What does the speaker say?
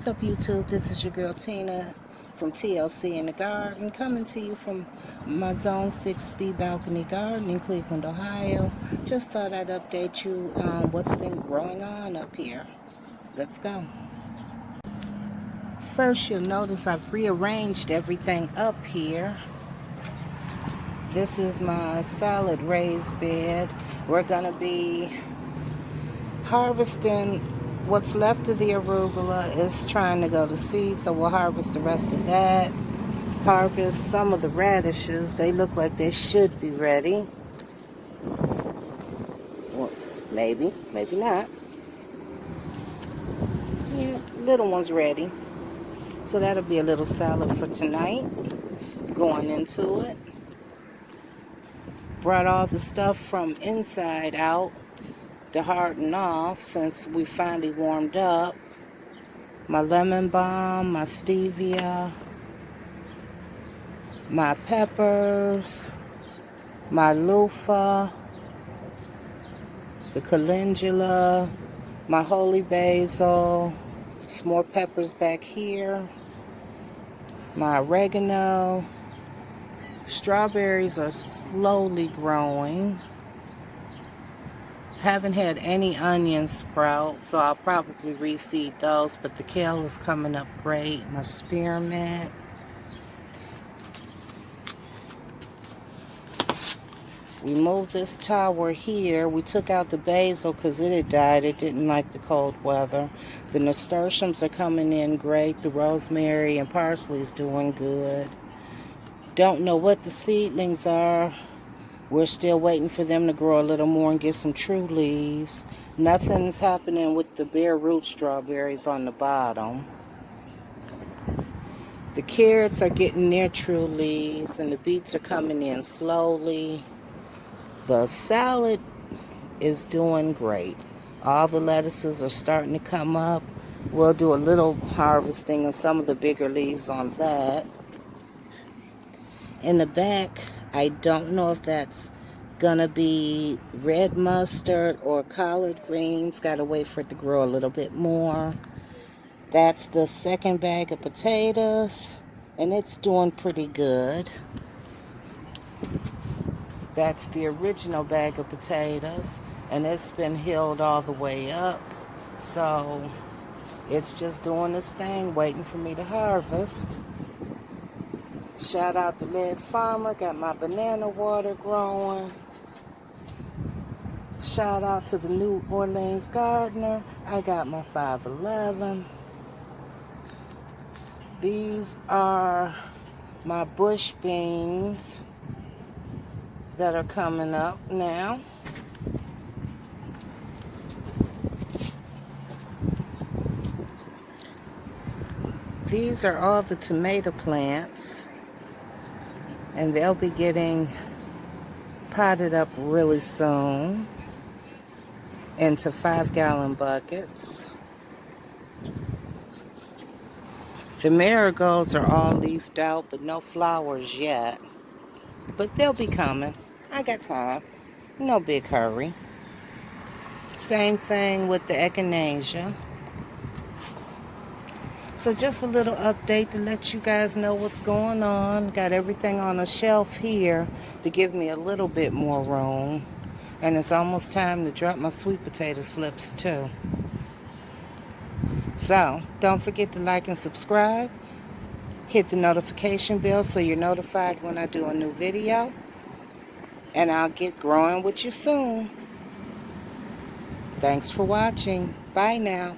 What's up, YouTube? This is your girl Tina from TLC in the Garden, coming to you from my Zone 6B balcony garden in Cleveland, Ohio. Just thought I'd update you on what's been growing on up here. Let's go. First, you'll notice I've rearranged everything up here. This is my salad raised bed. We're going to be harvesting what's left of the arugula. Is trying to go to seed, so we'll harvest the rest of that. Harvest some of the radishes. They look like they should be ready. Well, maybe not. Yeah, little one's ready. So that'll be a little salad for tonight. Going into it. Brought all the stuff from inside out to harden off since we finally warmed up. My lemon balm, my stevia, my peppers, my loofah, the calendula, my holy basil, some more peppers back here, my oregano. Strawberries are slowly growing. Haven't had any onion sprouts, so I'll probably reseed those, but the kale is coming up great. My spearmint. We moved this tower here. We took out the basil because it had died. It didn't like the cold weather. The nasturtiums are coming in great. The rosemary and parsley is doing good. Don't know what the seedlings are. We're still waiting for them to grow a little more and get some true leaves. Nothing's happening with the bare root strawberries on the bottom. The carrots are getting their true leaves and the beets are coming in slowly. The salad is doing great. All the lettuces are starting to come up. We'll do a little harvesting of some of the bigger leaves on that. In the back, I don't know if that's gonna be red mustard or collard greens. Gotta wait for it to grow a little bit more. That's the second bag of potatoes, and it's doing pretty good. That's the original bag of potatoes, and it's been healed all the way up. So it's just doing its thing, waiting for me to harvest. Shout out to Lead Farmer, got my banana water growing. Shout out to the New Orleans Gardener, I got my 511. These are my bush beans that are coming up now. These are all the tomato plants, and they'll be getting potted up really soon into 5-gallon buckets. The marigolds are all leafed out, but no flowers yet. But they'll be coming. I got time. No big hurry. Same thing with the echinacea. So just a little update to let you guys know what's going on. Got everything on a shelf here to give me a little bit more room. And it's almost time to drop my sweet potato slips too. So don't forget to like and subscribe. Hit the notification bell so you're notified when I do a new video. And I'll get growing with you soon. Thanks for watching. Bye now.